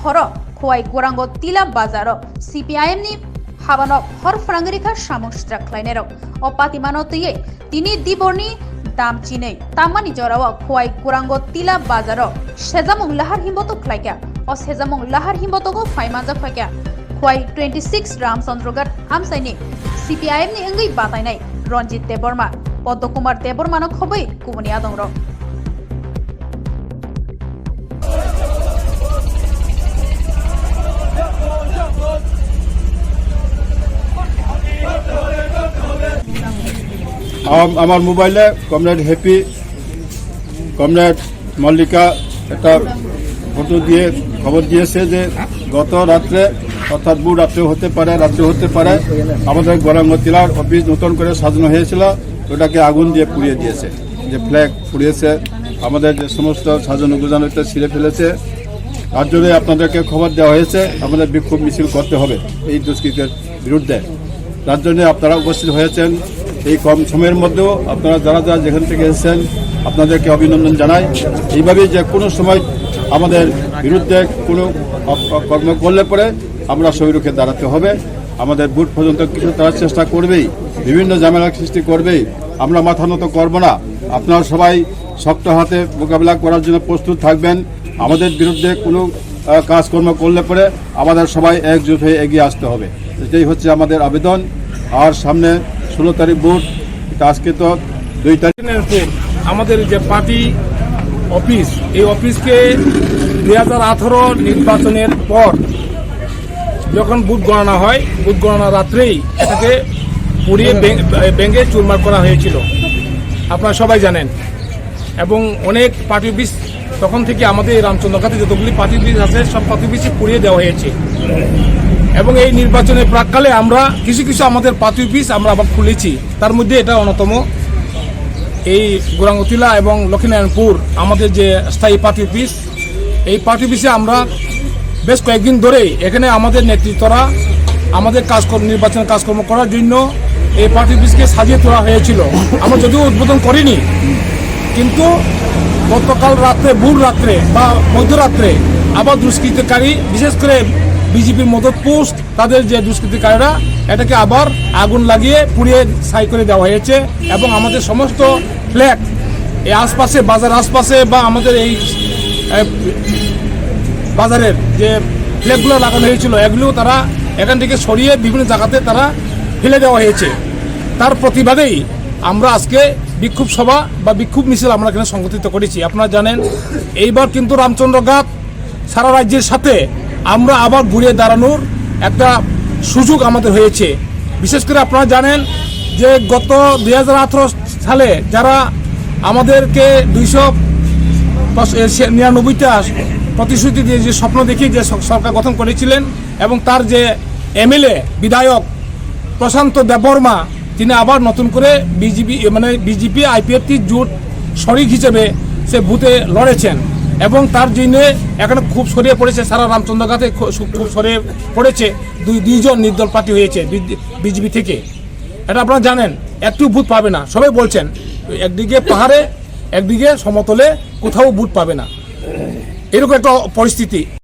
horo khwai gorango tila bazaro CPIM ni habanok hor frangirika samung straklainero opatimano tiye tini diborni দাম চিনে তামানি জরাও খোয়াই কুরাঙ্গ তিলা বাজার সেজামং লাহার হিমবত খাইকা ও সেজামং লাহার হিমবতগো ফাইমানজা খাইকা Khowai 26 রামচন্দ্রগড় আমসাইনি CPIM ni engai বাতাইনাই রঞ্জিত দেববর্মা পদ্মকুমার দেববর্মানো খবই কুমনি আদংর আমার মোবাইলে comrade happy comrade Mallika একটা photo দিয়ে খবর দিয়েছে যে গত রাত্রে অর্থাৎ বুধ রাত্রে হতে পারে আমাদের গোরাঙ্গ তিলার অফিস নতুন করে সাজানো হয়েছিল ওটাকে আগুন দিয়ে পুড়িয়ে দিয়েছে যে ফ্ল্যাগ পুড়িয়েছে আমাদের যে সমস্ত সাজানো গুজানোটা ছিঁড়ে ফেলেছে তার জন্য আপনাদেরকে খবর দেওয়া হয়েছে আমাদের বিক্ষোভ মিছিল করতে হবে এই দুষ্কৃতের বিরুদ্ধে তার জন্য আপনারা উপস্থিত হয়েছেন এই কম সময়ের মধ্যেও আপনারা যারা যেখান থেকে এসেছেন আপনাদেরকে অভিনন্দন জানাই এইভাবেই যে কোনো সময় আমাদের বিরুদ্ধে কোনো কর্ম করলে পরে আমরা সৈরুখে দাঁড়াতে হবে আমাদের বুথ পর্যন্ত কিছু তারা চেষ্টা করবেই বিভিন্ন ঝামেলার সৃষ্টি করবেই আমরা মাথা নত করব না আপনারা সবাই শক্ত হাতে মোকাবিলা করার জন্য প্রস্তুত থাকবেন আমাদের বিরুদ্ধে কোনো কাজকর্ম করলে পরে আমাদের সবাই একজোট হয়ে এগিয়ে আসতে হবে এটাই হচ্ছে আমাদের আবেদন আর সামনে 16 তারিখ ভোট আজকে তো 2 তারিখ আমাদের যে পার্টি অফিস এই অফিসকে 2018 নির্বাচনের পর যখন বুথ গণনা হয় বুথ গণনা রাত্রেই এটাকে পুড়িয়ে ভেঙে চুরমার করা হয়েছিল আপনারা সবাই জানেন এবং অনেক পার্টি অফিস তখন থেকে আমাদের রামচন্দ্রঘাটে যতগুলি পার্টি অফিস আছে সব পার্টি অফিসে পুড়িয়ে দেওয়া হয়েছে এবং এই নির্বাচনের প্রাককালে আমরা কিছু আমাদের পার্টি অফিস আমরা আবার খুলেছি তার মধ্যে এটা অন্যতম এই গোরাঙ্গতিলা এবং লক্ষ্মীনারায়ণপুর আমাদের যে স্থায়ী পার্টি অফিস এই পার্টি অফিসে আমরা বেশ কয়েকদিন ধরেই এখানে আমাদের নেতৃত্বরা আমাদের নির্বাচনের কাজকর্ম করার জন্য এই পার্টি অফিসকে সাজিয়ে তোলা হয়েছিল আমরা যদিও উদ্বোধন করিনি কিন্তু গতকাল রাত্রে ভোর রাত্রে বা মধ্যরাত্রে আবার দুষ্কৃতকারী বিশেষ করে বিজেপির মদত পোস্ট তাদের যে দুষ্কৃতিকারীরা এটাকে আবার আগুন লাগিয়ে পুড়িয়ে ছাই করে দেওয়া হয়েছে এবং আমাদের সমস্ত ফ্ল্যাগ এই আশপাশে বাজার আশপাশে বা আমাদের এই বাজারের যে ফ্ল্যাগগুলো লাগানো হয়েছিল এগুলো তারা এখান থেকে সরিয়ে বিভিন্ন জায়গাতে তারা ফেলে দেওয়া হয়েছে তার প্রতিবাদেই আমরা আজকে বিক্ষোভ সভা বা বিক্ষোভ মিছিল আমরা এখানে সংগঠিত করেছি আপনারা জানেন এইবার কিন্তু রামচন্দ্রঘাট সারা রাজ্যের সাথে আমরা আবার ঘুরে দাঁড়ানোর একটা সুযোগ আমাদের হয়েছে বিশেষ করে আপনারা জানেন যে গত 2018 সালে যারা আমাদেরকে 299টা প্রতিশ্রুতি দিয়ে যে স্বপ্ন দেখিয়ে যে সরকার গঠন করেছিলেন এবং তার যে MLA বিধায়ক প্রশান্ত দেববর্মা তিনি আবার নতুন করে বিজেপি IPFT জোট শরিক হিসেবে সে বুথে লড়েছেন এবং তার জন্য এখানে খুব ছড়িয়ে পড়েছে সারা রামচন্দ্রঘাটে খুব ছড়িয়ে পড়েছে দুইজন নির্দল প্রার্থী হয়েছে বিজেপি থেকে এটা আপনারা জানেন একটু বুথ পাবে না সবাই বলছেন একদিকে পাহাড়ে একদিকে সমতলে কোথাও বুথ পাবে না এরকম একটা পরিস্থিতি